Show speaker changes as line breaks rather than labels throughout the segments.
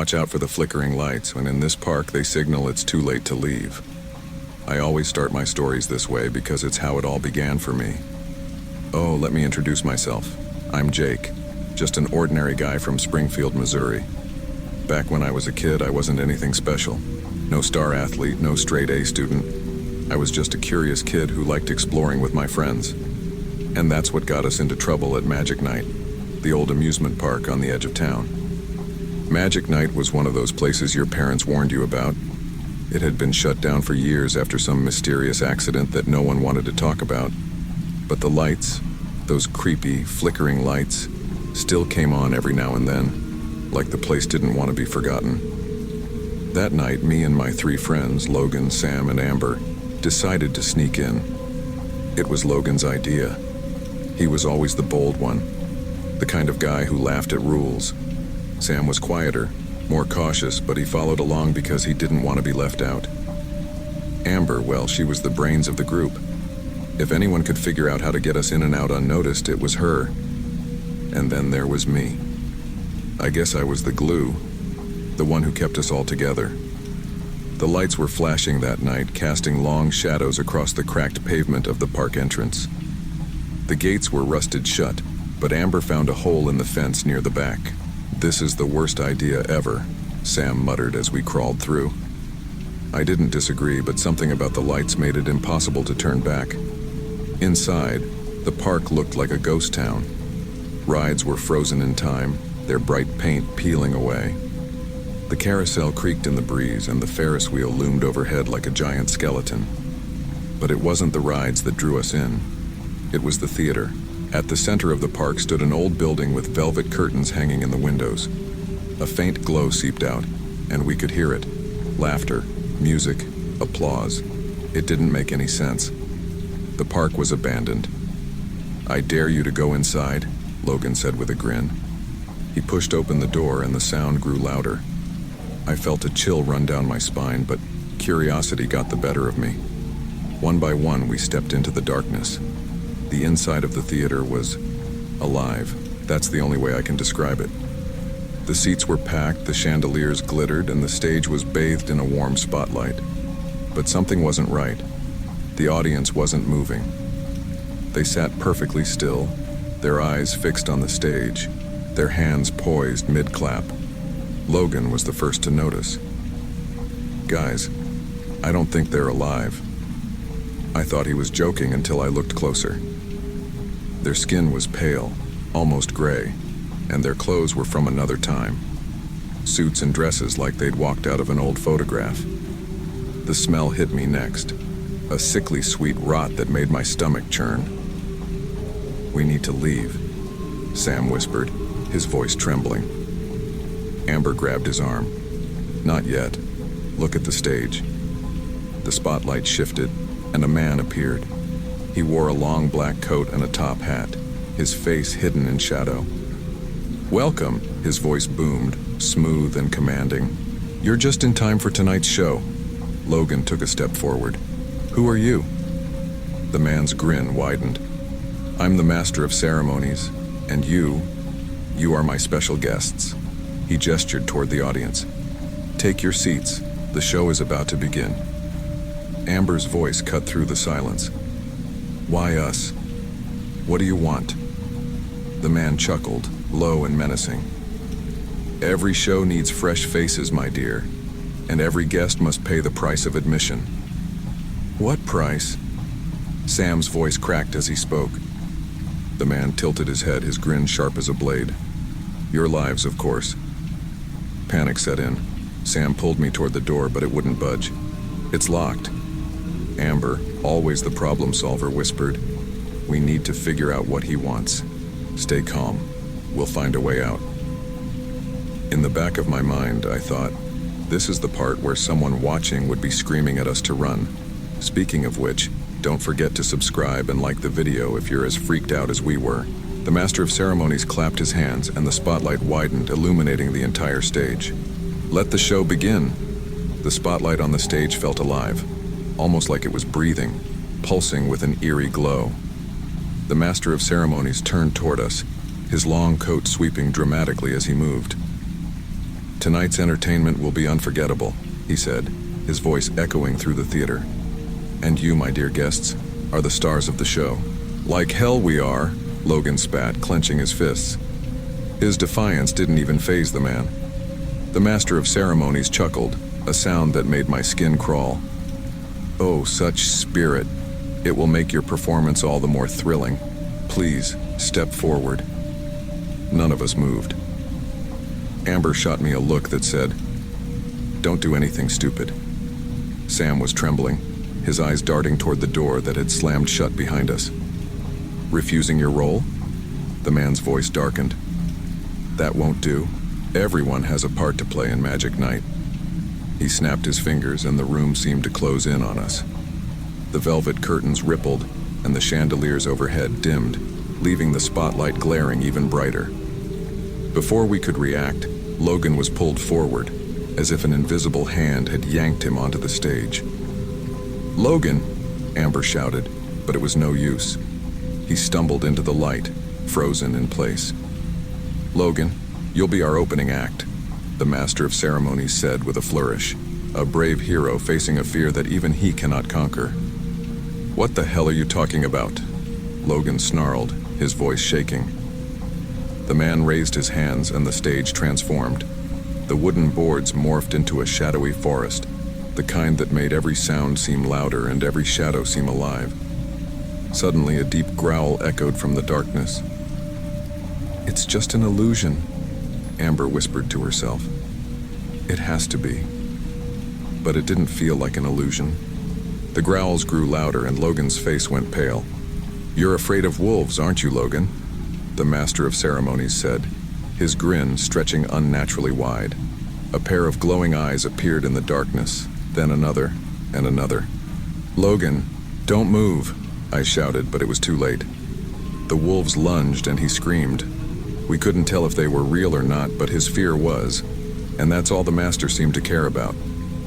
Watch out for the flickering lights. When in this park, they signal it's too late to leave. I always start my stories this way because it's how it all began for me. Oh, let me introduce myself. I'm Jake, just an ordinary guy from Springfield, Missouri. Back when I was a kid, I wasn't anything special. No star athlete, no straight A student. I was just a curious kid who liked exploring with my friends. And that's what got us into trouble at Magic Night, the old amusement park on the edge of town. Magic Night was one of those places your parents warned you about. It had been shut down for years after some mysterious accident that no one wanted to talk about. But the lights, those creepy, flickering lights, still came on every now and then, like the place didn't want to be forgotten. That night, me and my 3 friends, Logan, Sam, and Amber, decided to sneak in. It was Logan's idea. He was always the bold one, the kind of guy who laughed at rules. Sam was quieter, more cautious, but he followed along because he didn't want to be left out. Amber, well, she was the brains of the group. If anyone could figure out how to get us in and out unnoticed, it was her. And then there was me. I guess I was the glue, the one who kept us all together. The lights were flashing that night, casting long shadows across the cracked pavement of the park entrance. The gates were rusted shut, but Amber found a hole in the fence near the back. "This is the worst idea ever," Sam muttered as we crawled through. I didn't disagree, but something about the lights made it impossible to turn back. Inside, the park looked like a ghost town. Rides were frozen in time, their bright paint peeling away. The carousel creaked in the breeze, and the Ferris wheel loomed overhead like a giant skeleton. But it wasn't the rides that drew us in. It was the theater. At the center of the park stood an old building with velvet curtains hanging in the windows. A faint glow seeped out, and we could hear it. Laughter, music, applause. It didn't make any sense. The park was abandoned. "I dare you to go inside," Logan said with a grin. He pushed open the door and the sound grew louder. I felt a chill run down my spine, but curiosity got the better of me. One by one, we stepped into the darkness. The inside of the theater was alive. That's the only way I can describe it. The seats were packed, the chandeliers glittered, and the stage was bathed in a warm spotlight. But something wasn't right. The audience wasn't moving. They sat perfectly still, their eyes fixed on the stage, their hands poised mid-clap. Logan was the first to notice. "Guys, I don't think they're alive." I thought he was joking until I looked closer. Their skin was pale, almost gray, and their clothes were from another time. Suits and dresses like they'd walked out of an old photograph. The smell hit me next, a sickly sweet rot that made my stomach churn. "We need to leave," Sam whispered, his voice trembling. Amber grabbed his arm. "Not yet. Look at the stage." The spotlight shifted, and a man appeared. He wore a long black coat and a top hat, his face hidden in shadow. "Welcome," his voice boomed, smooth and commanding. "You're just in time for tonight's show." Logan took a step forward. "Who are you?" The man's grin widened. "I'm the master of ceremonies, and you are my special guests." He gestured toward the audience. "Take your seats. The show is about to begin." Amber's voice cut through the silence. "Why us? What do you want?" The man chuckled, low and menacing. "Every show needs fresh faces, my dear, and every guest must pay the price of admission." "What price?" Sam's voice cracked as he spoke. The man tilted his head, his grin sharp as a blade. "Your lives, of course." Panic set in. Sam pulled me toward the door, but it wouldn't budge. "It's locked." Amber, always the problem solver, whispered, "We need to figure out what he wants. Stay calm. We'll find a way out." In the back of my mind, I thought, this is the part where someone watching would be screaming at us to run. Speaking of which, don't forget to subscribe and like the video if you're as freaked out as we were. The Master of Ceremonies clapped his hands and the spotlight widened, illuminating the entire stage. "Let the show begin." The spotlight on the stage felt alive, almost like it was breathing, pulsing with an eerie glow. The Master of Ceremonies turned toward us, his long coat sweeping dramatically as he moved. Tonight's entertainment will be unforgettable, he said, his voice echoing through the theater. And you, my dear guests, are the stars of the show. Like hell we are, Logan spat, clenching his fists. His defiance didn't even faze the man. The master of ceremonies chuckled, a sound that made my skin crawl. Oh, such spirit. It will make your performance all the more thrilling. Please, step forward. None of us moved. Amber shot me a look that said, "Don't do anything stupid." Sam was trembling, his eyes darting toward the door that had slammed shut behind us. "Refusing your role?" The man's voice darkened. "That won't do. Everyone has a part to play in Magic Night." He snapped his fingers and the room seemed to close in on us. The velvet curtains rippled and the chandeliers overhead dimmed, leaving the spotlight glaring even brighter. Before we could react, Logan was pulled forward, as if an invisible hand had yanked him onto the stage. "Logan!" Amber shouted, but it was no use. He stumbled into the light, frozen in place. "Logan, you'll be our opening act," the master of ceremonies said with a flourish, a brave hero facing a fear that even he cannot conquer. "What the hell are you talking about?" Logan snarled, his voice shaking. The man raised his hands and the stage transformed. The wooden boards morphed into a shadowy forest, the kind that made every sound seem louder and every shadow seem alive. Suddenly, a deep growl echoed from the darkness. "It's just an illusion," Amber whispered to herself. "It has to be." But it didn't feel like an illusion. The growls grew louder and Logan's face went pale. "You're afraid of wolves, aren't you, Logan?" the master of ceremonies said, his grin stretching unnaturally wide. A pair of glowing eyes appeared in the darkness, then another, and another. "Logan, don't move," I shouted, but it was too late. The wolves lunged and he screamed. We couldn't tell if they were real or not, but his fear was, and that's all the master seemed to care about.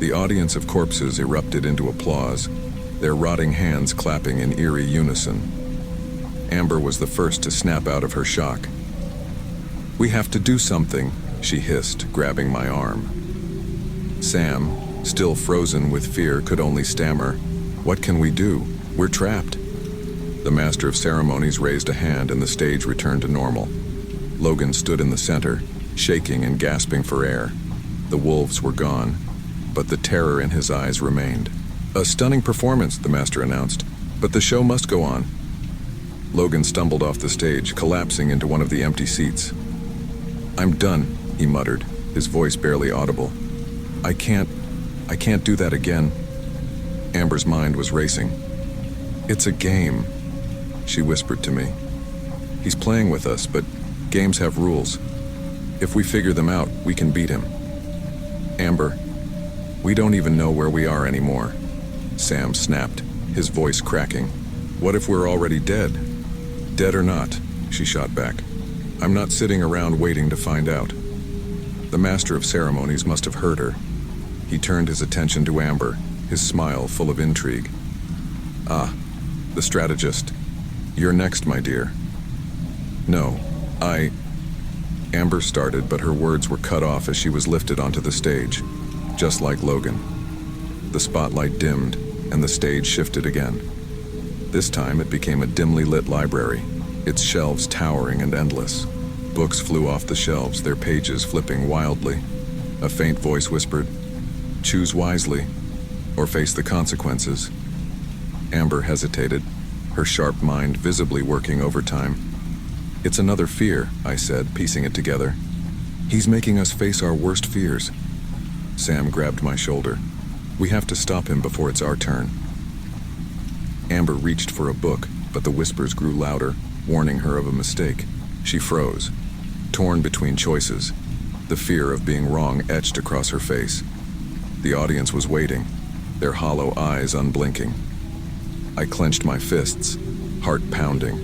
The audience of corpses erupted into applause, their rotting hands clapping in eerie unison. Amber was the first to snap out of her shock. "We have to do something," she hissed, grabbing my arm. Sam, still frozen with fear, could only stammer, "What can we do? We're trapped." The master of ceremonies raised a hand and the stage returned to normal. Logan stood in the center, shaking and gasping for air. The wolves were gone, but the terror in his eyes remained. "A stunning performance," the master announced, "but the show must go on." Logan stumbled off the stage, collapsing into one of the empty seats. "I'm done," he muttered, his voice barely audible. I can't do that again." Amber's mind was racing. "It's a game," she whispered to me. "He's playing with us, but games have rules. If we figure them out, we can beat him." "Amber, we don't even know where we are anymore," Sam snapped, his voice cracking. "What if we're already dead?" "Dead or not," she shot back, "I'm not sitting around waiting to find out." The master of ceremonies must have heard her. He turned his attention to Amber, his smile full of intrigue. "Ah, the strategist. You're next, my dear." "No, Amber started, but her words were cut off as she was lifted onto the stage, just like Logan. The spotlight dimmed, and the stage shifted again. This time it became a dimly lit library, its shelves towering and endless. Books flew off the shelves, their pages flipping wildly. A faint voice whispered, "Choose wisely, or face the consequences." Amber hesitated, her sharp mind visibly working overtime. "It's another fear," I said, piecing it together. "He's making us face our worst fears." Sam grabbed my shoulder. "We have to stop him before it's our turn." Amber reached for a book, but the whispers grew louder, warning her of a mistake. She froze, torn between choices, the fear of being wrong etched across her face. The audience was waiting, their hollow eyes unblinking. I clenched my fists, heart pounding.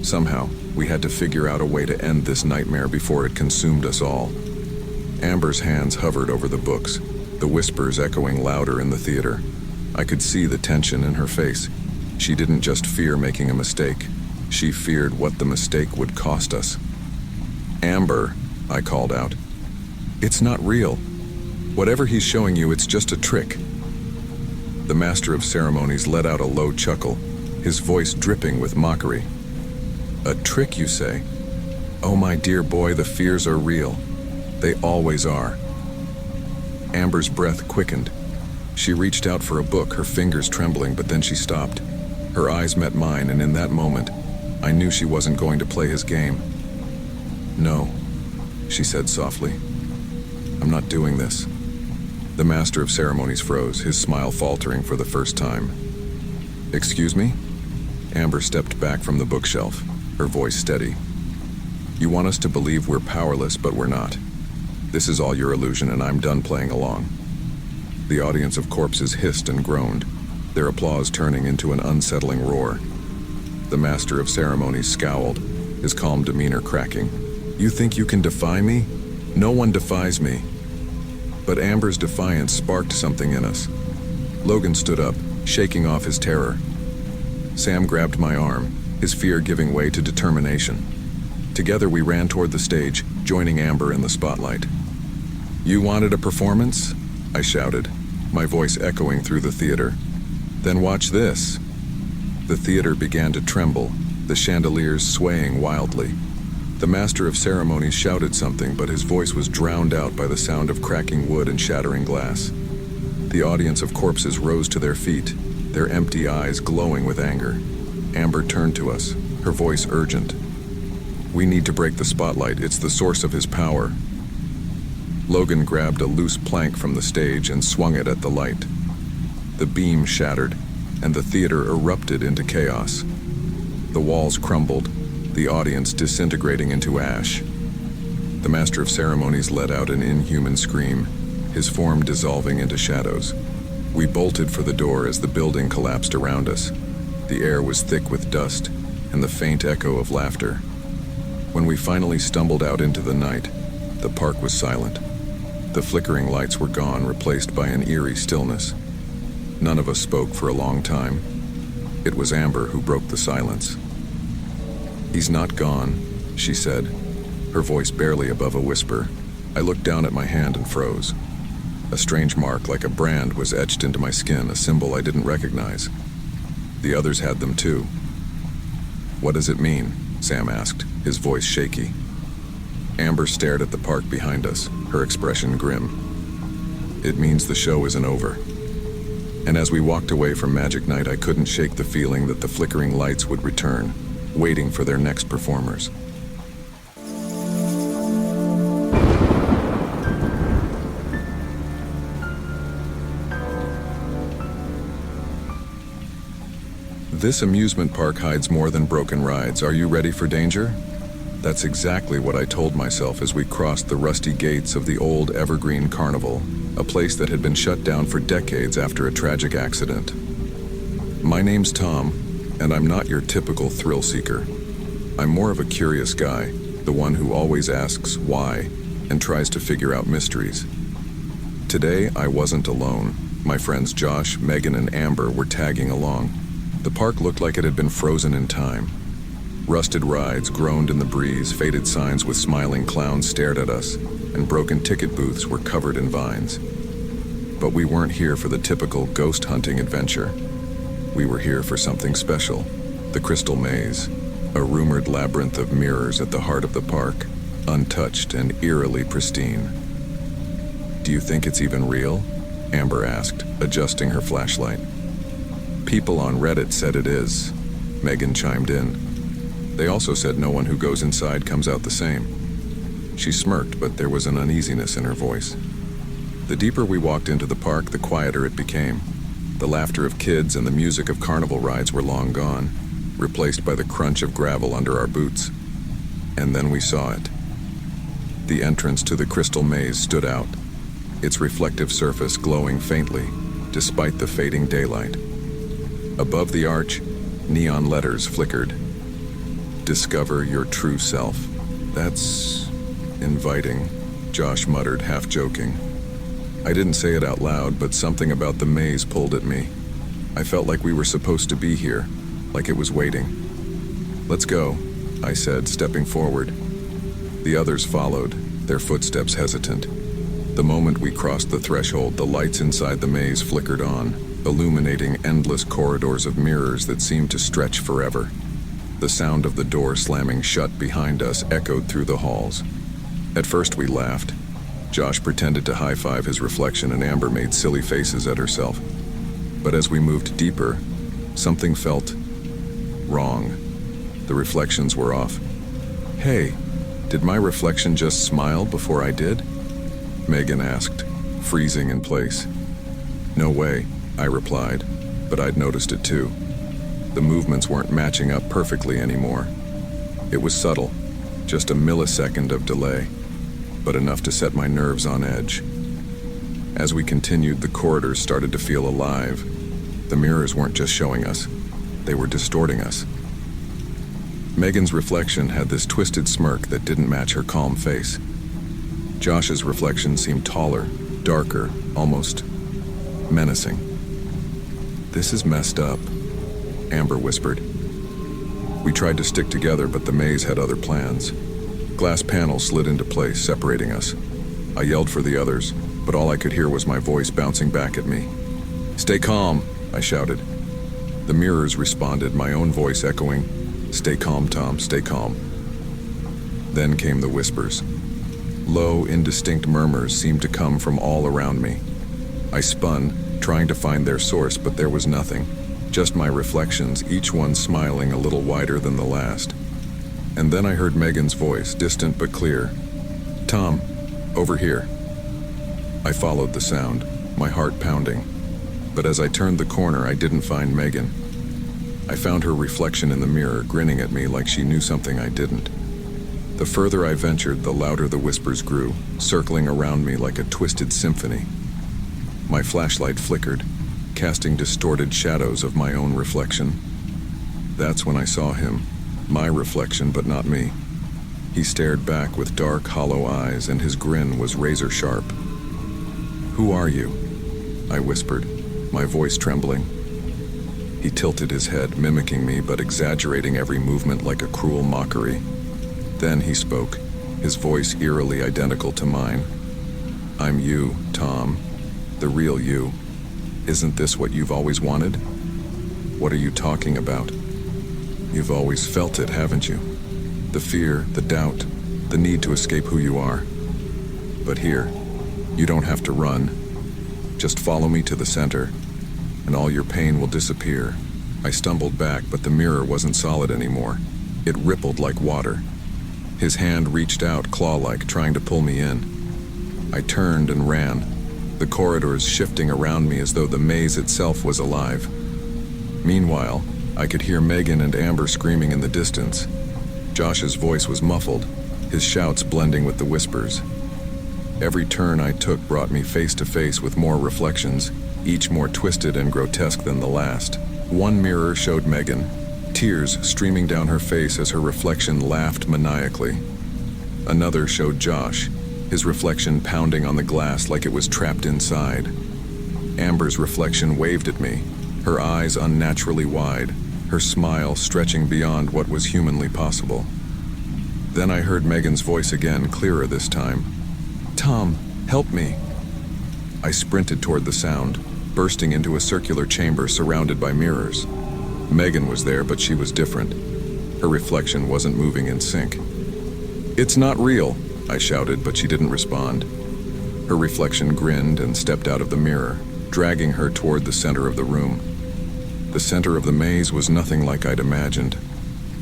Somehow, we had to figure out a way to end this nightmare before it consumed us all. Amber's hands hovered over the books, the whispers echoing louder in the theater. I could see the tension in her face. She didn't just fear making a mistake. She feared what the mistake would cost us. "Amber," I called out. It's not real. Whatever he's showing you, it's just a trick." The master of ceremonies let out a low chuckle, his voice dripping with mockery. "A trick, you say? Oh, my dear boy, the fears are real. They always are." Amber's breath quickened. She reached out for a book, her fingers trembling, but then she stopped. Her eyes met mine, and in that moment, I knew she wasn't going to play his game. "No," she said softly. "I'm not doing this." The master of ceremonies froze, his smile faltering for the first time. "Excuse me?" Amber stepped back from the bookshelf, her voice steady. "You want us to believe we're powerless, but we're not. This is all your illusion, and I'm done playing along." The audience of corpses hissed and groaned, their applause turning into an unsettling roar. The master of ceremonies scowled, his calm demeanor cracking. "You think you can defy me? No one defies me." But Amber's defiance sparked something in us. Logan stood up, shaking off his terror. Sam grabbed my arm, his fear giving way to determination. Together we ran toward the stage, joining Amber in the spotlight. "You wanted a performance?" I shouted, my voice echoing through the theater. "Then watch this." The theater began to tremble, the chandeliers swaying wildly. The master of ceremonies shouted something, but his voice was drowned out by the sound of cracking wood and shattering glass. The audience of corpses rose to their feet, their empty eyes glowing with anger. Amber turned to us, her voice urgent. "We need to break the spotlight. It's the source of his power." Logan grabbed a loose plank from the stage and swung it at the light. The beam shattered, and the theater erupted into chaos. The walls crumbled, the audience disintegrating into ash. The master of ceremonies let out an inhuman scream, his form dissolving into shadows. We bolted for the door as the building collapsed around us. The air was thick with dust and the faint echo of laughter. When we finally stumbled out into the night, the park was silent. The flickering lights were gone, replaced by an eerie stillness. None of us spoke for a long time. It was Amber who broke the silence. "He's not gone," she said, her voice barely above a whisper. I looked down at my hand and froze. A strange mark, like a brand, was etched into my skin, a symbol I didn't recognize. The others had them too. "What does it mean?" Sam asked, his voice shaky. Amber stared at the park behind us, her expression grim. "It means the show isn't over." And as we walked away from Magic Night, I couldn't shake the feeling that the flickering lights would return, waiting for their next performers. This amusement park hides more than broken rides. Are you ready for danger? That's exactly what I told myself as we crossed the rusty gates of the old Evergreen Carnival, a place that had been shut down for decades after a tragic accident. My name's Tom, and I'm not your typical thrill seeker. I'm more of a curious guy, the one who always asks why and tries to figure out mysteries. Today, I wasn't alone. My friends Josh, Megan, and Amber were tagging along. The park looked like it had been frozen in time. Rusted rides groaned in the breeze, faded signs with smiling clowns stared at us, and broken ticket booths were covered in vines. But we weren't here for the typical ghost hunting adventure. We were here for something special, the Crystal Maze, a rumored labyrinth of mirrors at the heart of the park, untouched and eerily pristine. "Do you think it's even real?" Amber asked, adjusting her flashlight. "People on Reddit said it is," Megan chimed in. "They also said no one who goes inside comes out the same." She smirked, but there was an uneasiness in her voice. The deeper we walked into the park, the quieter it became. The laughter of kids and the music of carnival rides were long gone, replaced by the crunch of gravel under our boots. And then we saw it. The entrance to the Crystal Maze stood out, its reflective surface glowing faintly, despite the fading daylight. Above the arch, neon letters flickered. "Discover your true self." "That's inviting," Josh muttered, half joking. I didn't say it out loud, but something about the maze pulled at me. I felt like we were supposed to be here, like it was waiting. "Let's go," I said, stepping forward. The others followed, their footsteps hesitant. The moment we crossed the threshold, the lights inside the maze flickered on, illuminating endless corridors of mirrors that seemed to stretch forever. The sound of the door slamming shut behind us echoed through the halls. At first we laughed. Josh pretended to high-five his reflection and Amber made silly faces at herself. But as we moved deeper, something felt wrong. The reflections were off. Hey, did my reflection just smile before I did? Megan asked, freezing in place. No way, I replied, but I'd noticed it too. The movements weren't matching up perfectly anymore. It was subtle, just a millisecond of delay, but enough to set my nerves on edge. As we continued, the corridors started to feel alive. The mirrors weren't just showing us, they were distorting us. Megan's reflection had this twisted smirk that didn't match her calm face. Josh's reflection seemed taller, darker, almost menacing. This is messed up, Amber whispered. We tried to stick together, but the maze had other plans. Glass panels slid into place, separating us. I yelled for the others, but all I could hear was my voice bouncing back at me. Stay calm, I shouted. The mirrors responded, my own voice echoing, Stay calm, Tom, stay calm. Then came the whispers. Low, indistinct murmurs seemed to come from all around me. I spun, trying to find their source, but there was nothing. Just my reflections, each one smiling a little wider than the last. And then I heard Megan's voice, distant but clear. Tom, over here. I followed the sound, my heart pounding. But as I turned the corner, I didn't find Megan. I found her reflection in the mirror, grinning at me like she knew something I didn't. The further I ventured, the louder the whispers grew, circling around me like a twisted symphony. My flashlight flickered, casting distorted shadows of my own reflection. That's when I saw him, my reflection but not me. He stared back with dark, hollow eyes, and his grin was razor sharp. Who are you? I whispered, my voice trembling. He tilted his head, mimicking me but exaggerating every movement like a cruel mockery. Then he spoke, his voice eerily identical to mine. I'm you, Tom, the real you. Isn't this what you've always wanted? What are you talking about? You've always felt it, haven't you? The fear, the doubt, the need to escape who you are. But here, you don't have to run. Just follow me to the center, and all your pain will disappear. I stumbled back, but the mirror wasn't solid anymore. It rippled like water. His hand reached out, claw-like, trying to pull me in. I turned and ran, the corridors shifting around me as though the maze itself was alive. Meanwhile, I could hear Megan and Amber screaming in the distance. Josh's voice was muffled, his shouts blending with the whispers. Every turn I took brought me face to face with more reflections, each more twisted and grotesque than the last. One mirror showed Megan, tears streaming down her face as her reflection laughed maniacally. Another showed Josh, his reflection pounding on the glass like it was trapped inside. Amber's reflection waved at me, her eyes unnaturally wide, her smile stretching beyond what was humanly possible. Then I heard Megan's voice again, clearer this time. Tom, help me. I sprinted toward the sound, bursting into a circular chamber surrounded by mirrors. Megan was there, but she was different. Her reflection wasn't moving in sync. It's not real, I shouted, but she didn't respond. Her reflection grinned and stepped out of the mirror, dragging her toward the center of the room. The center of the maze was nothing like I'd imagined.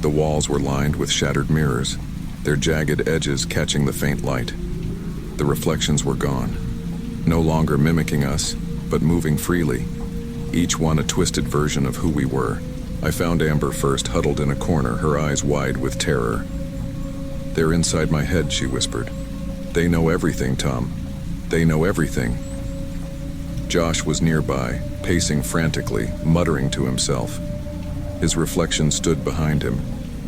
The walls were lined with shattered mirrors, their jagged edges catching the faint light. The reflections were gone, no longer mimicking us, but moving freely, each one a twisted version of who we were. I found Amber first, huddled in a corner, her eyes wide with terror. They're inside my head, she whispered. They know everything, Tom. They know everything. Josh was nearby, pacing frantically, muttering to himself. His reflection stood behind him,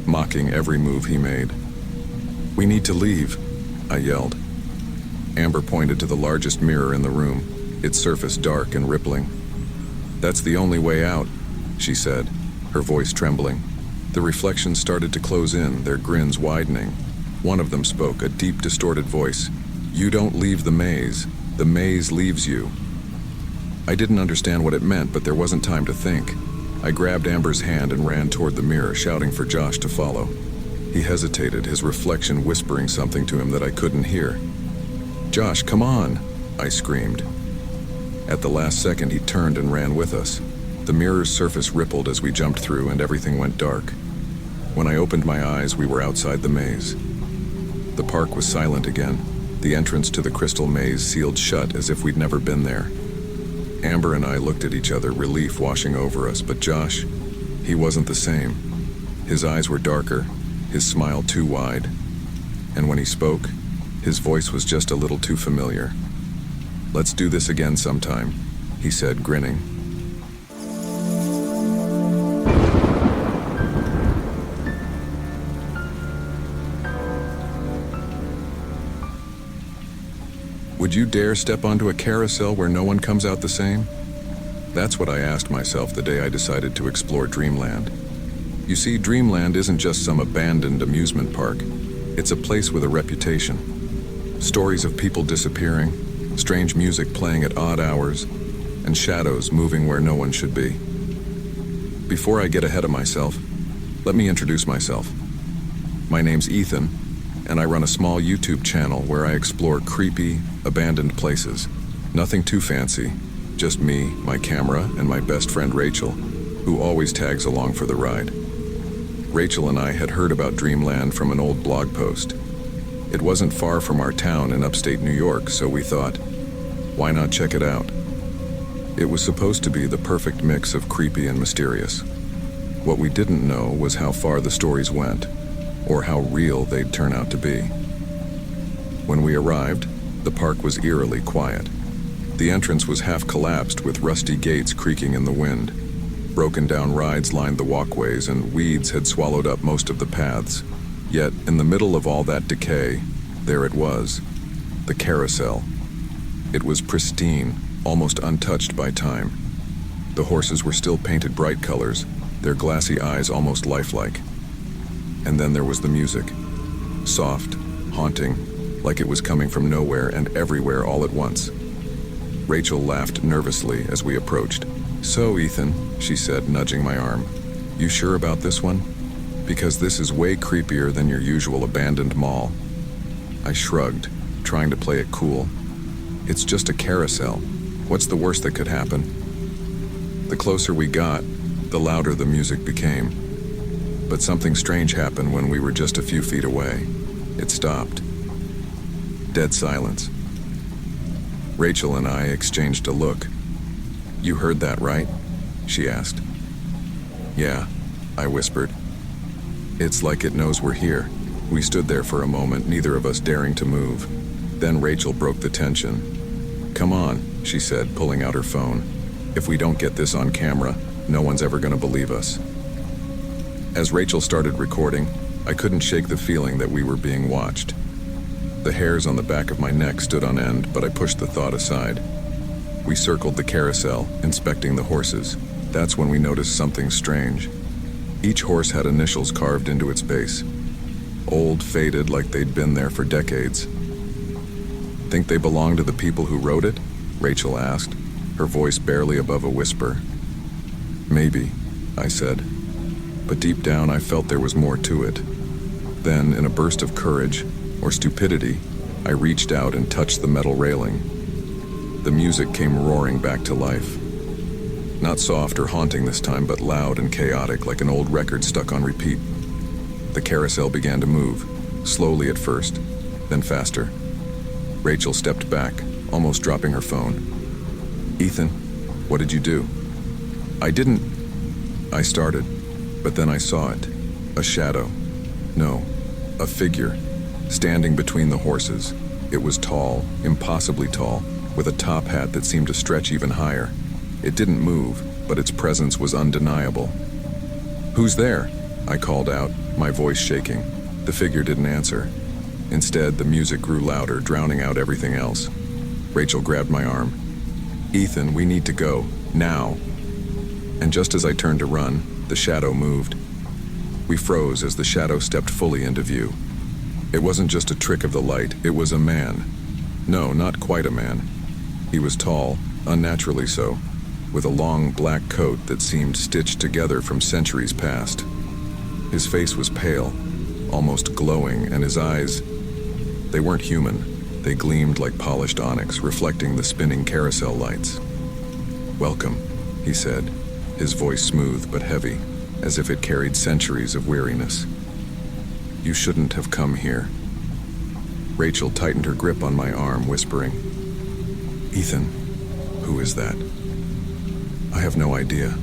mocking every move he made. We need to leave, I yelled. Amber pointed to the largest mirror in the room, its surface dark and rippling. That's the only way out, she said, her voice trembling. The reflections started to close in, their grins widening. One of them spoke, a deep, distorted voice. You don't leave the maze leaves you. I didn't understand what it meant, but there wasn't time to think. I grabbed Amber's hand and ran toward the mirror, shouting for Josh to follow. He hesitated, his reflection whispering something to him that I couldn't hear. "Josh, come on," I screamed. At the last second, he turned and ran with us. The mirror's surface rippled as we jumped through, and everything went dark. When I opened my eyes, we were outside the maze. The park was silent again, the entrance to the crystal maze sealed shut as if we'd never been there. Amber and I looked at each other, relief washing over us, but Josh, he wasn't the same. His eyes were darker, his smile too wide, and when he spoke, his voice was just a little too familiar. "Let's do this again sometime," he said, grinning. Would you dare step onto a carousel where no one comes out the same? That's what I asked myself the day I decided to explore Dreamland. You see, Dreamland isn't just some abandoned amusement park. It's a place with a reputation. Stories of people disappearing, strange music playing at odd hours, and shadows moving where no one should be. Before I get ahead of myself, let me introduce myself. My name's Ethan, and I run a small YouTube channel where I explore creepy, abandoned places. Nothing too fancy, just me, my camera, and my best friend Rachel, who always tags along for the ride. Rachel and I had heard about Dreamland from an old blog post. It wasn't far from our town in upstate New York, so we thought, why not check it out? It was supposed to be the perfect mix of creepy and mysterious. What we didn't know was how far the stories went, or how real they'd turn out to be. When we arrived, the park was eerily quiet. The entrance was half collapsed with rusty gates creaking in the wind. Broken down rides lined the walkways and weeds had swallowed up most of the paths. Yet, in the middle of all that decay, there it was, the carousel. It was pristine, almost untouched by time. The horses were still painted bright colors, their glassy eyes almost lifelike. And then there was the music. Soft, haunting, like it was coming from nowhere and everywhere all at once. Rachel laughed nervously as we approached. "So, Ethan," she said, nudging my arm, "you sure about this one? Because this is way creepier than your usual abandoned mall." I shrugged, trying to play it cool. "It's just a carousel. What's the worst that could happen?" The closer we got, the louder the music became. But something strange happened when we were just a few feet away. It stopped. Dead silence. Rachel and I exchanged a look. "You heard that, right?" she asked. "Yeah," I whispered. "It's like it knows we're here." We stood there for a moment, neither of us daring to move. Then Rachel broke the tension. "Come on," she said, pulling out her phone. "If we don't get this on camera, no one's ever going to believe us." As Rachel started recording, I couldn't shake the feeling that we were being watched. The hairs on the back of my neck stood on end, but I pushed the thought aside. We circled the carousel, inspecting the horses. That's when we noticed something strange. Each horse had initials carved into its base. Old, faded, like they'd been there for decades. "Think they belong to the people who wrote it?" Rachel asked, her voice barely above a whisper. "Maybe," I said. But deep down I felt there was more to it. Then, in a burst of courage, or stupidity, I reached out and touched the metal railing. The music came roaring back to life. Not soft or haunting this time, but loud and chaotic, like an old record stuck on repeat. The carousel began to move, slowly at first, then faster. Rachel stepped back, almost dropping her phone. "Ethan, what did you do?" I started, but then I saw it. A shadow. No, a figure, standing between the horses. It was tall, impossibly tall, with a top hat that seemed to stretch even higher. It didn't move, but its presence was undeniable. "Who's there?" I called out, my voice shaking. The figure didn't answer. Instead, the music grew louder, drowning out everything else. Rachel grabbed my arm. "Ethan, we need to go, now." And just as I turned to run, the shadow moved. We froze as the shadow stepped fully into view. It wasn't just a trick of the light, it was a man. No, not quite a man. He was tall, unnaturally so, with a long black coat that seemed stitched together from centuries past. His face was pale, almost glowing, and his eyes, they weren't human. They gleamed like polished onyx, reflecting the spinning carousel lights. "Welcome," he said, his voice smooth but heavy, as if it carried centuries of weariness. "You shouldn't have come here." Rachel tightened her grip on my arm, whispering, "Ethan, who is that?" "I have no idea,"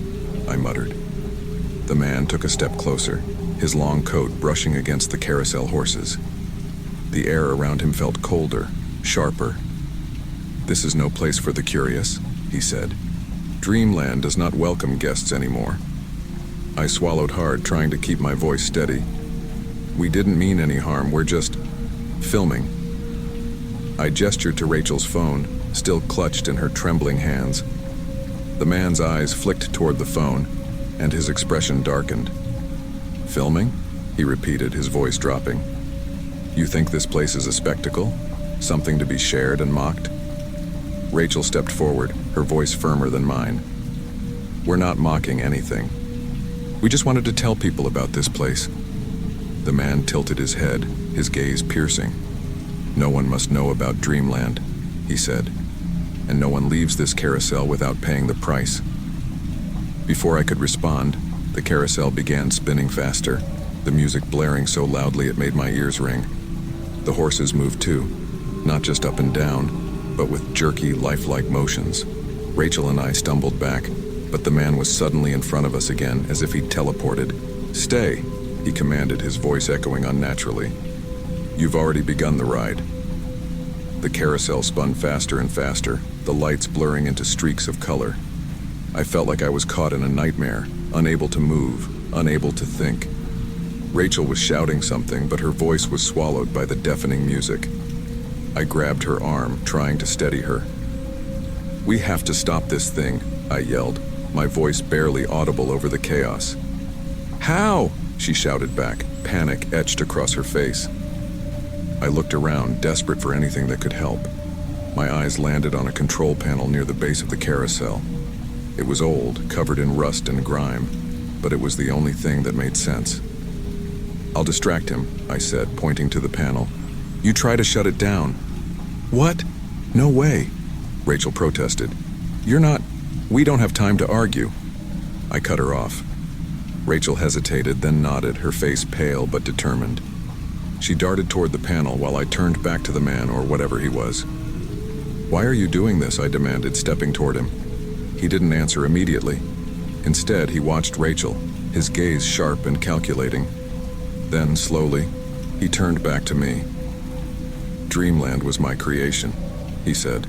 I muttered. The man took a step closer, his long coat brushing against the carousel horses. The air around him felt colder, sharper. "This is no place for the curious," he said. "Dreamland does not welcome guests anymore." I swallowed hard, trying to keep my voice steady. "We didn't mean any harm, we're just filming." I gestured to Rachel's phone, still clutched in her trembling hands. The man's eyes flicked toward the phone, and his expression darkened. "Filming?" he repeated, his voice dropping. "You think this place is a spectacle? Something to be shared and mocked?" Rachel stepped forward, her voice firmer than mine. "We're not mocking anything. We just wanted to tell people about this place." The man tilted his head, his gaze piercing. "No one must know about Dreamland," he said, "and no one leaves this carousel without paying the price." Before I could respond, the carousel began spinning faster, the music blaring so loudly it made my ears ring. The horses moved too, not just up and down, but with jerky, lifelike motions. Rachel and I stumbled back, but the man was suddenly in front of us again, as if he'd teleported. "Stay," he commanded, his voice echoing unnaturally. "You've already begun the ride." The carousel spun faster and faster, the lights blurring into streaks of color. I felt like I was caught in a nightmare, unable to move, unable to think. Rachel was shouting something, but her voice was swallowed by the deafening music. I grabbed her arm, trying to steady her. "We have to stop this thing," I yelled, my voice barely audible over the chaos. "How?" she shouted back, panic etched across her face. I looked around, desperate for anything that could help. My eyes landed on a control panel near the base of the carousel. It was old, covered in rust and grime, but it was the only thing that made sense. "I'll distract him," I said, pointing to the panel. "You try to shut it down." "What? No way," Rachel protested. We don't have time to argue." I cut her off. Rachel hesitated, then nodded, her face pale but determined. She darted toward the panel while I turned back to the man, or whatever he was. "Why are you doing this?" I demanded, stepping toward him. He didn't answer immediately. Instead, he watched Rachel, his gaze sharp and calculating. Then, slowly, he turned back to me. "Dreamland was my creation," he said.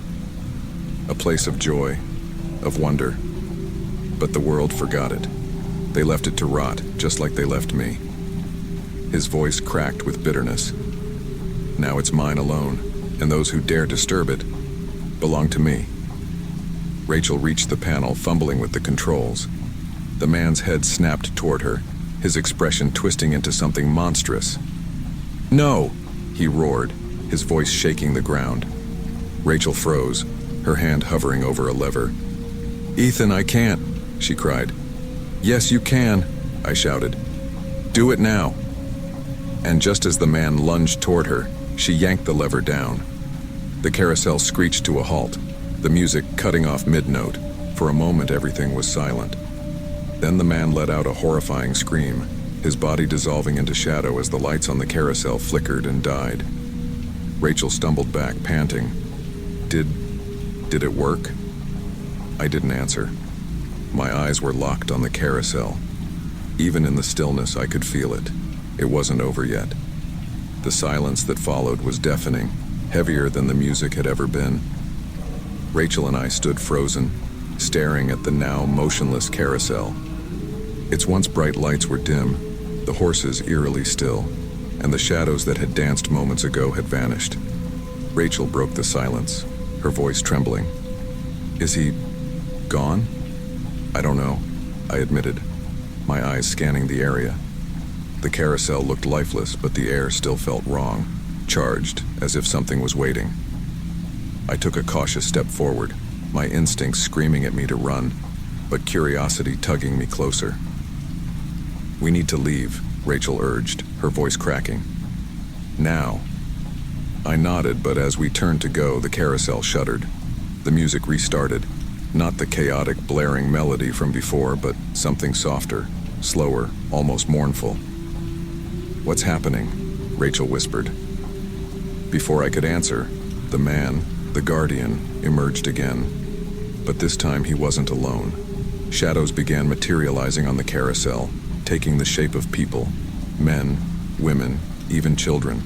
"A place of joy, of wonder. But the world forgot it. They left it to rot, just like they left me." His voice cracked with bitterness. "Now it's mine alone, and those who dare disturb it belong to me." Rachel reached the panel, fumbling with the controls. The man's head snapped toward her, his expression twisting into something monstrous. "No!" he roared, his voice shaking the ground. Rachel froze, her hand hovering over a lever. "Ethan, I can't," she cried. "Yes, you can," I shouted. "Do it now." And just as the man lunged toward her, she yanked the lever down. The carousel screeched to a halt, the music cutting off mid-note. For a moment, everything was silent. Then the man let out a horrifying scream, his body dissolving into shadow as the lights on the carousel flickered and died. Rachel stumbled back, panting. Did it work?" I didn't answer. My eyes were locked on the carousel. Even in the stillness, I could feel it. It wasn't over yet. The silence that followed was deafening, heavier than the music had ever been. Rachel and I stood frozen, staring at the now motionless carousel. Its once bright lights were dim, the horses eerily still, and the shadows that had danced moments ago had vanished. Rachel broke the silence, her voice trembling. "Is he gone?" "I don't know," I admitted, my eyes scanning the area. The carousel looked lifeless, but the air still felt wrong, charged, as if something was waiting. I took a cautious step forward, my instincts screaming at me to run, but curiosity tugging me closer. "We need to leave," Rachel urged, her voice cracking. "Now." I nodded, but as we turned to go, the carousel shuddered. The music restarted, not the chaotic, blaring melody from before, but something softer, slower, almost mournful. "What's happening?" Rachel whispered. Before I could answer, the man, the guardian, emerged again. But this time he wasn't alone. Shadows began materializing on the carousel, taking the shape of people, men, women, even children.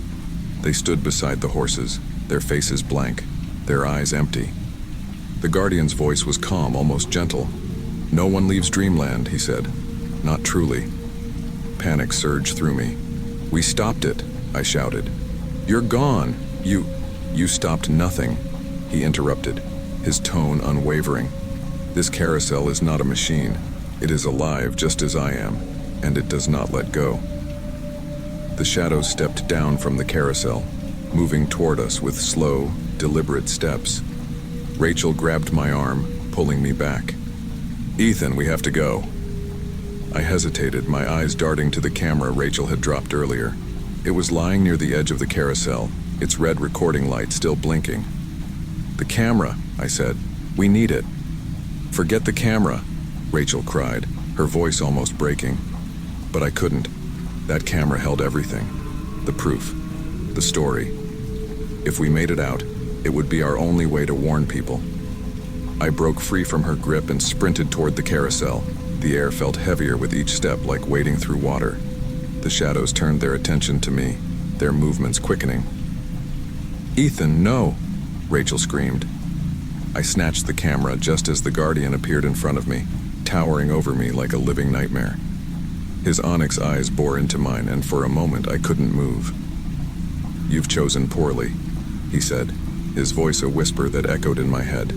They stood beside the horses, their faces blank, their eyes empty. The guardian's voice was calm, almost gentle. "No one leaves Dreamland," he said. "Not truly." Panic surged through me. "We stopped it," I shouted. "You're gone. You stopped nothing," he interrupted, his tone unwavering. "This carousel is not a machine. It is alive just as I am, and it does not let go." The shadows stepped down from the carousel, moving toward us with slow, deliberate steps. Rachel grabbed my arm, pulling me back. "Ethan, we have to go." I hesitated, my eyes darting to the camera Rachel had dropped earlier. It was lying near the edge of the carousel, its red recording light still blinking. "The camera," I said. "We need it." "Forget the camera," Rachel cried, her voice almost breaking. But I couldn't. That camera held everything. The proof. The story. If we made it out, it would be our only way to warn people. I broke free from her grip and sprinted toward the carousel. The air felt heavier with each step, like wading through water. The shadows turned their attention to me, their movements quickening. "Ethan, no!" Rachel screamed. I snatched the camera just as the guardian appeared in front of me, towering over me like a living nightmare. His onyx eyes bore into mine, and for a moment I couldn't move. "You've chosen poorly," he said, his voice a whisper that echoed in my head.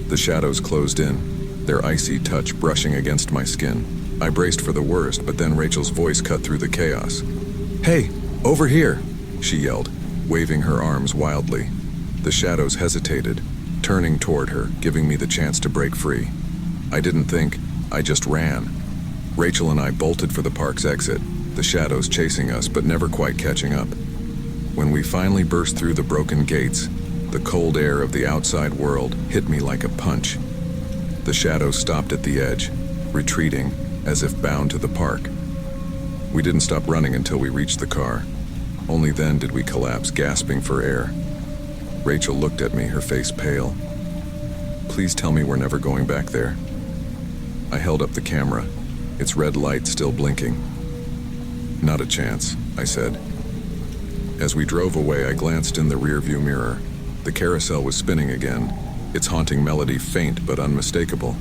The shadows closed in, their icy touch brushing against my skin. I braced for the worst, but then Rachel's voice cut through the chaos. "Hey, over here!" she yelled, waving her arms wildly. The shadows hesitated, turning toward her, giving me the chance to break free. I didn't think, I just ran. Rachel and I bolted for the park's exit, the shadows chasing us but never quite catching up. When we finally burst through the broken gates, the cold air of the outside world hit me like a punch. The shadows stopped at the edge, retreating, as if bound to the park. We didn't stop running until we reached the car. Only then did we collapse, gasping for air. Rachel looked at me, her face pale. "Please tell me we're never going back there." I held up the camera, its red light still blinking. "Not a chance," I said. As we drove away, I glanced in the rearview mirror. The carousel was spinning again, its haunting melody faint but unmistakable.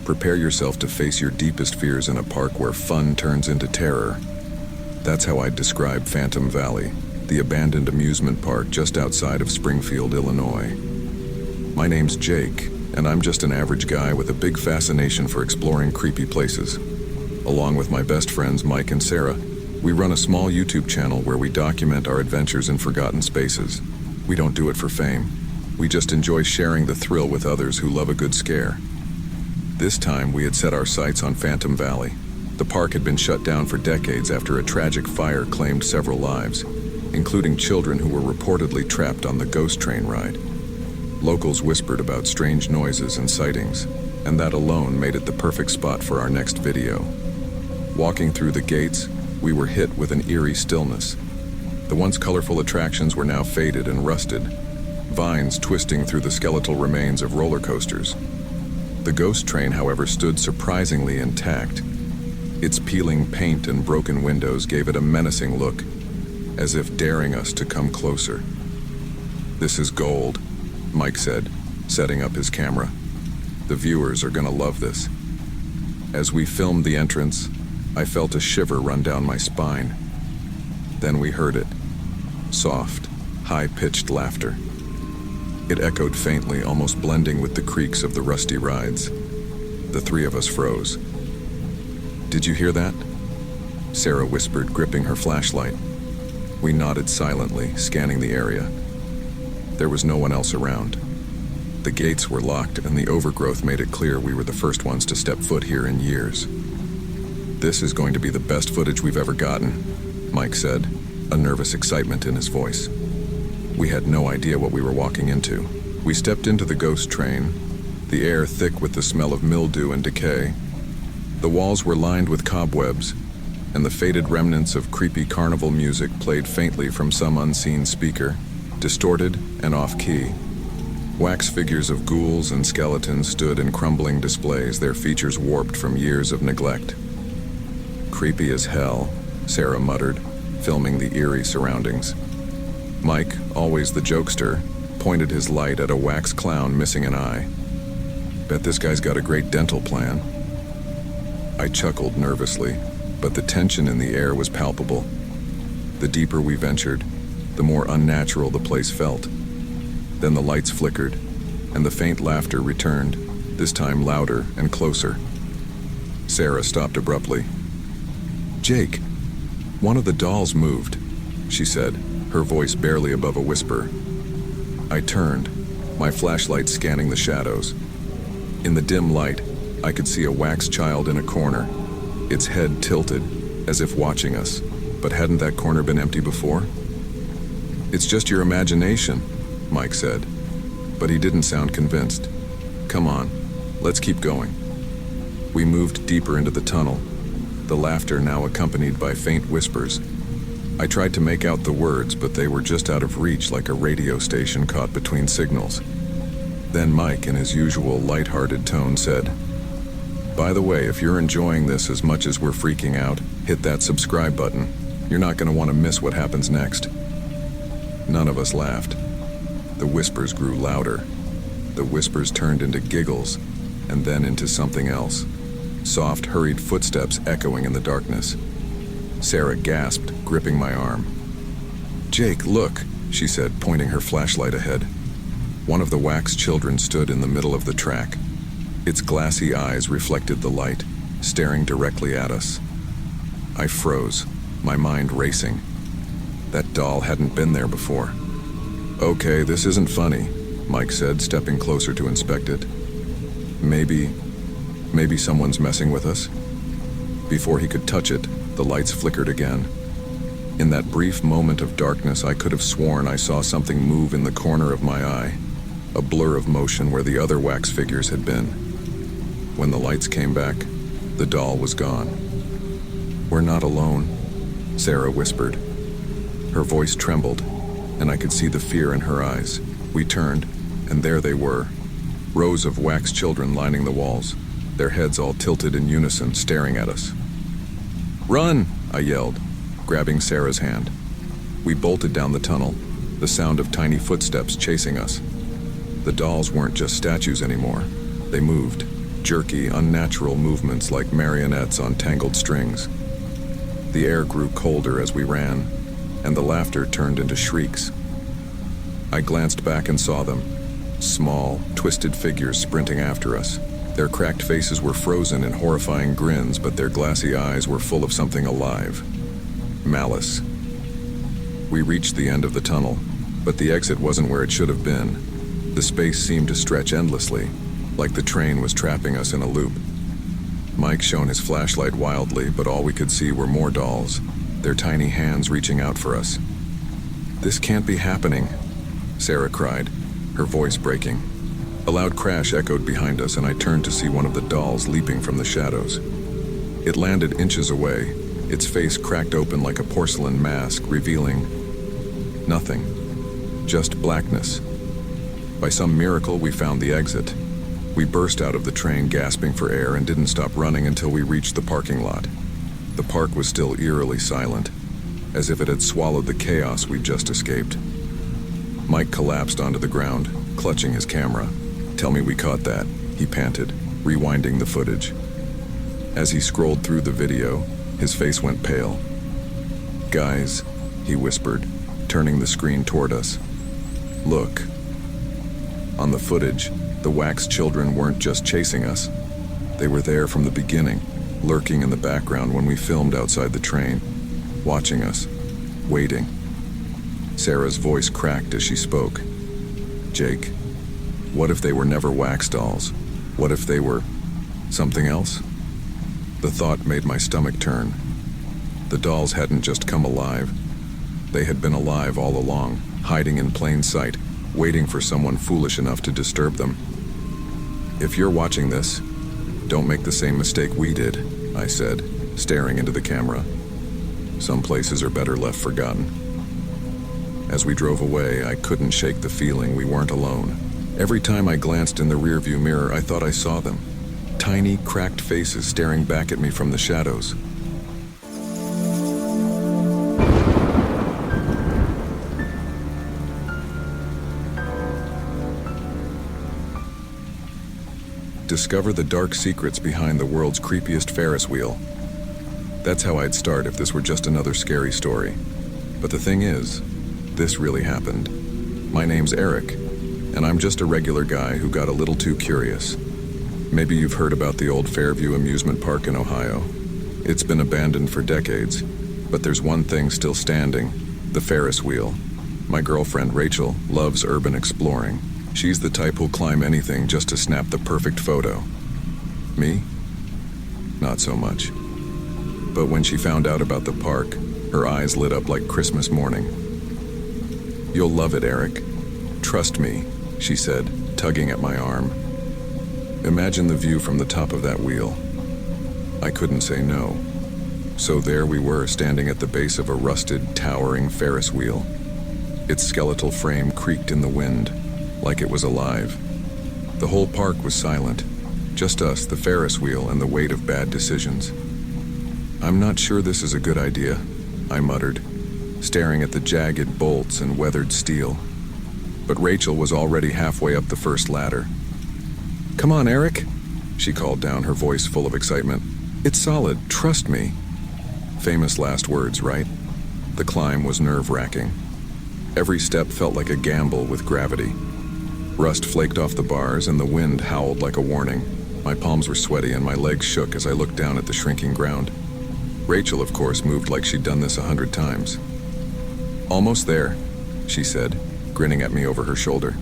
Prepare yourself to face your deepest fears in a park where fun turns into terror. That's how I'd describe Phantom Valley, the abandoned amusement park just outside of Springfield, Illinois. My name's Jake, and I'm just an average guy with a big fascination for exploring creepy places. Along with my best friends Mike and Sarah, we run a small YouTube channel where we document our adventures in forgotten spaces. We don't do it for fame. We just enjoy sharing the thrill with others who love a good scare. This time, we had set our sights on Phantom Valley. The park had been shut down for decades after a tragic fire claimed several lives, including children who were reportedly trapped on the ghost train ride. Locals whispered about strange noises and sightings, and that alone made it the perfect spot for our next video. Walking through the gates, we were hit with an eerie stillness. The once colorful attractions were now faded and rusted, vines twisting through the skeletal remains of roller coasters. The ghost train, however, stood surprisingly intact. Its peeling paint and broken windows gave it a menacing look, as if daring us to come closer. "This is gold," Mike said, setting up his camera. "The viewers are gonna love this." As we filmed the entrance, I felt a shiver run down my spine. Then we heard it. Soft, high-pitched laughter. It echoed faintly, almost blending with the creaks of the rusty rides. The three of us froze. "Did you hear that?" Sarah whispered, gripping her flashlight. We nodded silently, scanning the area. There was no one else around. The gates were locked, and the overgrowth made it clear we were the first ones to step foot here in years. "This is going to be the best footage we've ever gotten," Mike said, a nervous excitement in his voice. We had no idea what we were walking into. We stepped into the ghost train, the air thick with the smell of mildew and decay. The walls were lined with cobwebs, and the faded remnants of creepy carnival music played faintly from some unseen speaker, distorted and off-key. Wax figures of ghouls and skeletons stood in crumbling displays, their features warped from years of neglect. "Creepy as hell," Sarah muttered, filming the eerie surroundings. Mike, always the jokester, pointed his light at a wax clown missing an eye. "Bet this guy's got a great dental plan." I chuckled nervously, but the tension in the air was palpable. The deeper we ventured, the more unnatural the place felt. Then the lights flickered, and the faint laughter returned, this time louder and closer. Sarah stopped abruptly. "Jake, one of the dolls moved," she said, her voice barely above a whisper. I turned, my flashlight scanning the shadows. In the dim light, I could see a wax child in a corner, its head tilted, as if watching us. But hadn't that corner been empty before? "It's just your imagination," Mike said, but he didn't sound convinced. "Come on, let's keep going." We moved deeper into the tunnel, the laughter now accompanied by faint whispers. I tried to make out the words, but they were just out of reach, like a radio station caught between signals. Then Mike, in his usual light-hearted tone, said, "By the way, if you're enjoying this as much as we're freaking out, hit that subscribe button. You're not going to want to miss what happens next." None of us laughed. The whispers grew louder. The whispers turned into giggles, and then into something else. Soft, hurried footsteps echoing in the darkness. Sarah gasped, gripping my arm. "Jake, look," she said, pointing her flashlight ahead. One of the wax children stood in the middle of the track. Its glassy eyes reflected the light, staring directly at us. I froze, my mind racing. That doll hadn't been there before. "Okay, this isn't funny," Mike said, stepping closer to inspect it. Maybe someone's messing with us." Before he could touch it, the lights flickered again. In that brief moment of darkness, I could have sworn I saw something move in the corner of my eye, a blur of motion where the other wax figures had been. When the lights came back, the doll was gone. "We're not alone," Sarah whispered. Her voice trembled, and I could see the fear in her eyes. We turned, and there they were, rows of wax children lining the walls, their heads all tilted in unison, staring at us. "Run!" I yelled, grabbing Sarah's hand. We bolted down the tunnel, the sound of tiny footsteps chasing us. The dolls weren't just statues anymore. They moved, jerky, unnatural movements like marionettes on tangled strings. The air grew colder as we ran, and the laughter turned into shrieks. I glanced back and saw them, small, twisted figures sprinting after us. Their cracked faces were frozen in horrifying grins, but their glassy eyes were full of something alive. Malice. We reached the end of the tunnel, but the exit wasn't where it should have been. The space seemed to stretch endlessly, like the train was trapping us in a loop. Mike shone his flashlight wildly, but all we could see were more dolls, their tiny hands reaching out for us. "This can't be happening," Sarah cried, her voice breaking. A loud crash echoed behind us, and I turned to see one of the dolls leaping from the shadows. It landed inches away, its face cracked open like a porcelain mask, revealing nothing, just blackness. By some miracle, we found the exit. We burst out of the train, gasping for air, and didn't stop running until we reached the parking lot. The park was still eerily silent, as if it had swallowed the chaos we'd just escaped. Mike collapsed onto the ground, clutching his camera. "Tell me we caught that," he panted, rewinding the footage. As he scrolled through the video, his face went pale. "Guys," he whispered, turning the screen toward us. "Look." On the footage, the wax children weren't just chasing us. They were there from the beginning, lurking in the background when we filmed outside the train, watching us, waiting. Sarah's voice cracked as she spoke. Jake, what if they were never wax dolls? What if they were something else? The thought made my stomach turn. The dolls hadn't just come alive. They had been alive all along, hiding in plain sight, waiting for someone foolish enough to disturb them. If you're watching this, don't make the same mistake we did, I said, staring into the camera. Some places are better left forgotten. As we drove away, I couldn't shake the feeling we weren't alone. Every time I glanced in the rearview mirror, I thought I saw them. Tiny, cracked faces staring back at me from the shadows. Discover the dark secrets behind the world's creepiest Ferris wheel. That's how I'd start if this were just another scary story. But the thing is, this really happened. My name's Eric, and I'm just a regular guy who got a little too curious. Maybe you've heard about the old Fairview Amusement Park in Ohio. It's been abandoned for decades, but there's one thing still standing: the Ferris wheel. My girlfriend Rachel loves urban exploring. She's the type who'll climb anything just to snap the perfect photo. Me? Not so much. But when she found out about the park, her eyes lit up like Christmas morning. "You'll love it, Eric. Trust me," she said, tugging at my arm. "Imagine the view from the top of that wheel." I couldn't say no. So there we were, standing at the base of a rusted, towering Ferris wheel. Its skeletal frame creaked in the wind, like it was alive. The whole park was silent, just us, the Ferris wheel, and the weight of bad decisions. "I'm not sure this is a good idea," I muttered, staring at the jagged bolts and weathered steel. But Rachel was already halfway up the first ladder. "Come on, Eric," she called down, her voice full of excitement. "It's solid, trust me." Famous last words, right? The climb was nerve-wracking. Every step felt like a gamble with gravity. Rust flaked off the bars and the wind howled like a warning. My palms were sweaty and my legs shook as I looked down at the shrinking ground. Rachel, of course, moved like she'd done this 100 times. "Almost there," she said, grinning at me over her shoulder.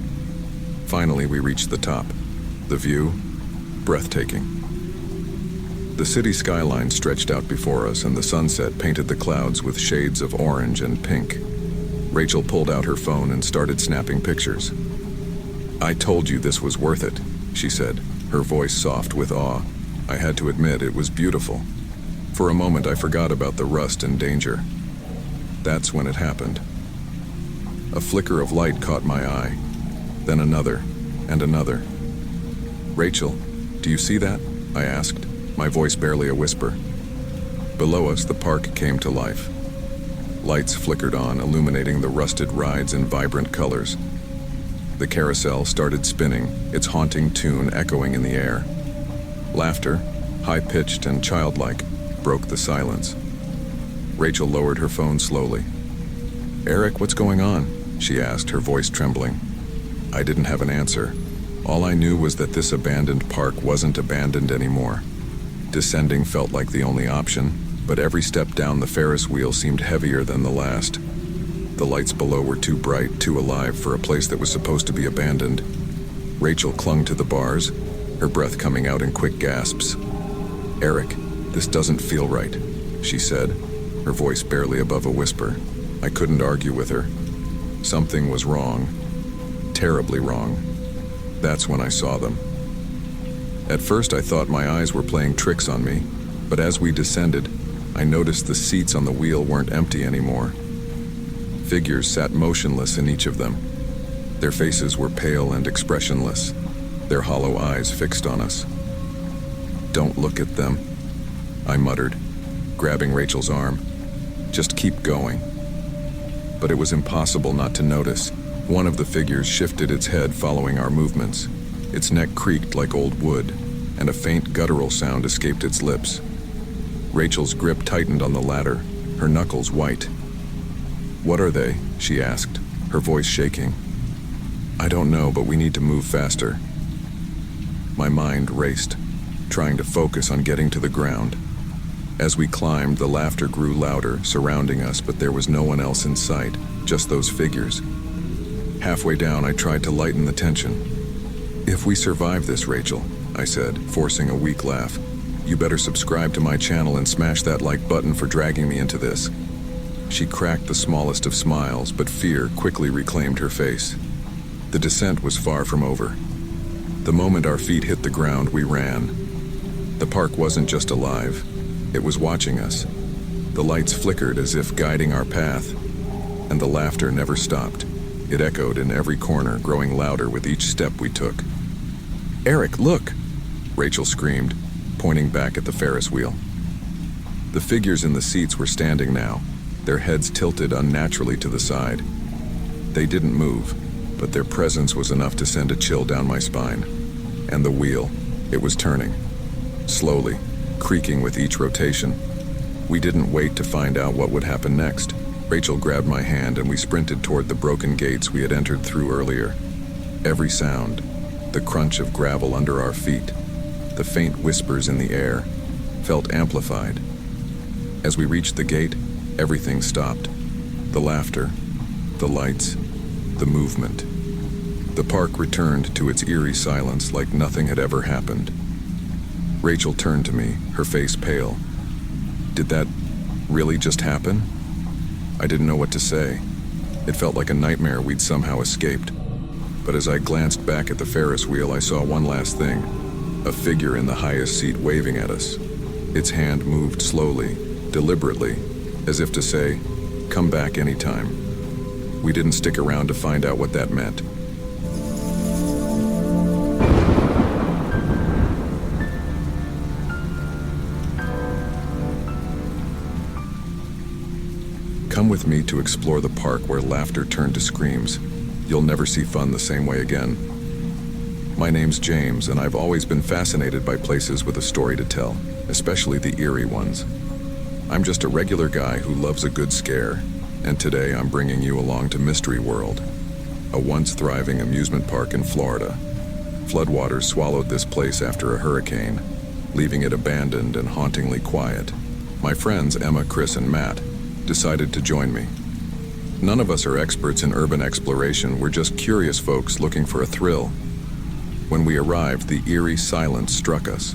Finally, we reached the top. The view, breathtaking. The city skyline stretched out before us, and the sunset painted the clouds with shades of orange and pink. Rachel pulled out her phone and started snapping pictures. "I told you this was worth it," she said, her voice soft with awe. I had to admit it was beautiful. For a moment, I forgot about the rust and danger. That's when it happened. A flicker of light caught my eye, then another, and another. "Rachel, do you see that?" I asked, my voice barely a whisper. Below us, the park came to life. Lights flickered on, illuminating the rusted rides in vibrant colors. The carousel started spinning, its haunting tune echoing in the air. Laughter, high-pitched and childlike, broke the silence. Rachel lowered her phone slowly. "Eric, what's going on?" she asked, her voice trembling. I didn't have an answer. All I knew was that this abandoned park wasn't abandoned anymore. Descending felt like the only option, but every step down the Ferris wheel seemed heavier than the last. The lights below were too bright, too alive for a place that was supposed to be abandoned. Rachel clung to the bars, her breath coming out in quick gasps. "Eric, this doesn't feel right," she said, her voice barely above a whisper. I couldn't argue with her. Something was wrong. Terribly wrong. That's when I saw them. At first I thought my eyes were playing tricks on me, but as we descended, I noticed the seats on the wheel weren't empty anymore. Figures sat motionless in each of them. Their faces were pale and expressionless, their hollow eyes fixed on us. "Don't look at them," I muttered, grabbing Rachel's arm. "Just keep going." But it was impossible not to notice. One of the figures shifted its head following our movements. Its neck creaked like old wood, and a faint guttural sound escaped its lips. Rachel's grip tightened on the ladder, her knuckles white. "What are they?" she asked, her voice shaking. "I don't know, but we need to move faster." My mind raced. trying to focus on getting to the ground. As we climbed, the laughter grew louder, surrounding us, but there was no one else in sight, just those figures. Halfway down, I tried to lighten the tension. "If we survive this, Rachel," I said, forcing a weak laugh, "you better subscribe to my channel and smash that like button for dragging me into this." She cracked the smallest of smiles, but fear quickly reclaimed her face. The descent was far from over. The moment our feet hit the ground, we ran. The park wasn't just alive. It was watching us. The lights flickered as if guiding our path, and the laughter never stopped. It echoed in every corner, growing louder with each step we took. "Eric, look!" Rachel screamed, pointing back at the Ferris wheel. The figures in the seats were standing now, their heads tilted unnaturally to the side. They didn't move, but their presence was enough to send a chill down my spine. And the wheel, it was turning, slowly, creaking with each rotation. We didn't wait to find out what would happen next. Rachel grabbed my hand and we sprinted toward the broken gates we had entered through earlier. Every sound, the crunch of gravel under our feet, the faint whispers in the air, felt amplified. As we reached the gate, everything stopped. The laughter, the lights, the movement. The park returned to its eerie silence like nothing had ever happened. Rachel turned to me, her face pale. "Did that really just happen?" I didn't know what to say. It felt like a nightmare we'd somehow escaped. But as I glanced back at the Ferris wheel, I saw one last thing. A figure in the highest seat waving at us. Its hand moved slowly, deliberately, as if to say, "Come back anytime." We didn't stick around to find out what that meant. Come with me to explore the park where laughter turned to screams. You'll never see fun the same way again. My name's James, and I've always been fascinated by places with a story to tell, especially the eerie ones. I'm just a regular guy who loves a good scare, and today I'm bringing you along to Mystery World, a once thriving amusement park in Florida. Floodwaters swallowed this place after a hurricane, leaving it abandoned and hauntingly quiet. My friends Emma, Chris, and Matt decided to join me. None of us are experts in urban exploration, we're just curious folks looking for a thrill. When we arrived, the eerie silence struck us.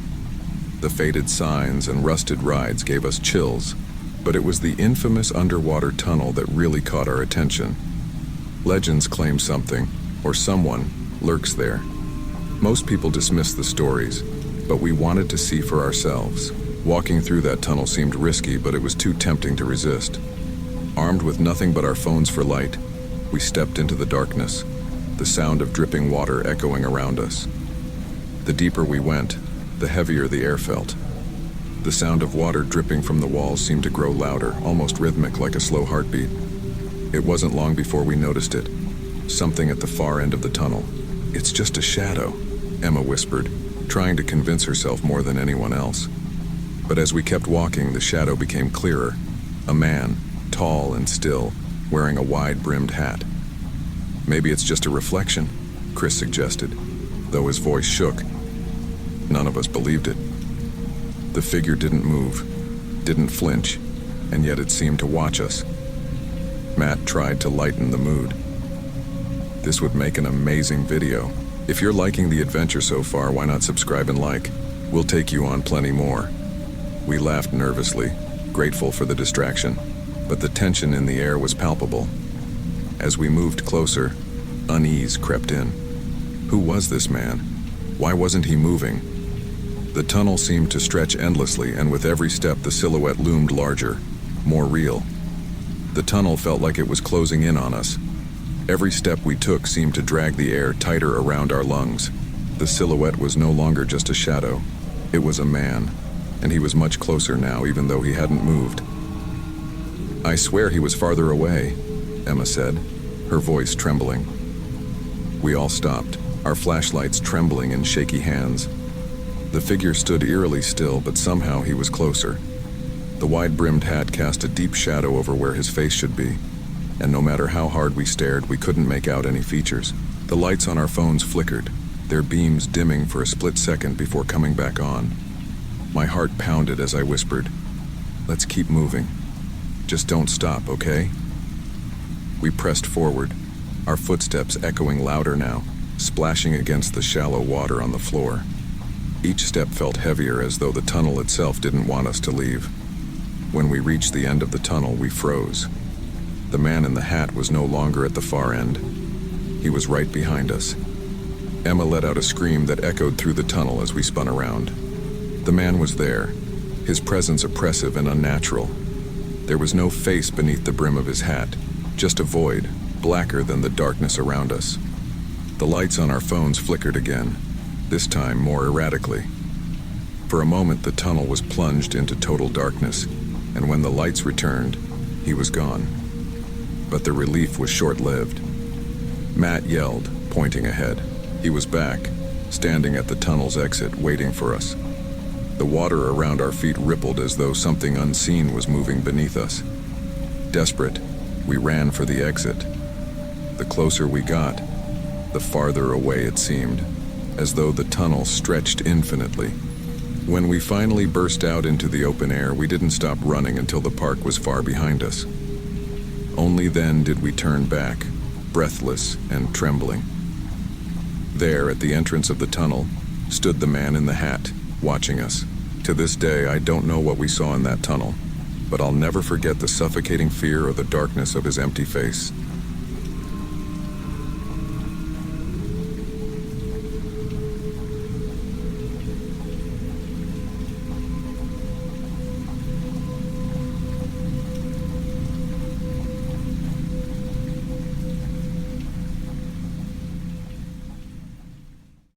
The faded signs and rusted rides gave us chills, but it was the infamous underwater tunnel that really caught our attention. Legends claim something, or someone, lurks there. Most people dismiss the stories, but we wanted to see for ourselves. Walking through that tunnel seemed risky, but it was too tempting to resist. Armed with nothing but our phones for light, we stepped into the darkness, the sound of dripping water echoing around us. The deeper we went, the heavier the air felt. The sound of water dripping from the walls seemed to grow louder, almost rhythmic like a slow heartbeat. It wasn't long before we noticed it, something at the far end of the tunnel. "It's just a shadow," Emma whispered, trying to convince herself more than anyone else. But as we kept walking, the shadow became clearer. A man, tall and still, wearing a wide-brimmed hat. "Maybe it's just a reflection," Chris suggested, though his voice shook. None of us believed it. The figure didn't move, didn't flinch, and yet it seemed to watch us. Matt tried to lighten the mood. "This would make an amazing video. If you're liking the adventure so far, why not subscribe and like? We'll take you on plenty more." We laughed nervously, grateful for the distraction, but the tension in the air was palpable. As we moved closer, unease crept in. Who was this man? Why wasn't he moving? The tunnel seemed to stretch endlessly, and with every step the silhouette loomed larger, more real. The tunnel felt like it was closing in on us. Every step we took seemed to drag the air tighter around our lungs. The silhouette was no longer just a shadow. It was a man, and he was much closer now, even though he hadn't moved. "I swear he was farther away," Emma said, her voice trembling. We all stopped, our flashlights trembling in shaky hands. The figure stood eerily still, but somehow he was closer. The wide-brimmed hat cast a deep shadow over where his face should be, and no matter how hard we stared, we couldn't make out any features. The lights on our phones flickered, their beams dimming for a split second before coming back on. My heart pounded as I whispered, "Let's keep moving. Just don't stop, okay?" We pressed forward, our footsteps echoing louder now, splashing against the shallow water on the floor. Each step felt heavier, as though the tunnel itself didn't want us to leave. When we reached the end of the tunnel, we froze. The man in the hat was no longer at the far end. He was right behind us. Emma let out a scream that echoed through the tunnel as we spun around. The man was there, his presence oppressive and unnatural. There was no face beneath the brim of his hat, just a void, blacker than the darkness around us. The lights on our phones flickered again, this time more erratically. For a moment, the tunnel was plunged into total darkness, and when the lights returned, he was gone. But the relief was short-lived. Matt yelled, pointing ahead. He was back, standing at the tunnel's exit, waiting for us. The water around our feet rippled as though something unseen was moving beneath us. Desperate, we ran for the exit. The closer we got, the farther away it seemed, as though the tunnel stretched infinitely. When we finally burst out into the open air, we didn't stop running until the park was far behind us. Only then did we turn back, breathless and trembling. There, at the entrance of the tunnel, stood the man in the hat, watching us. To this day, I don't know what we saw in that tunnel, but I'll never forget the suffocating fear or the darkness of his empty face.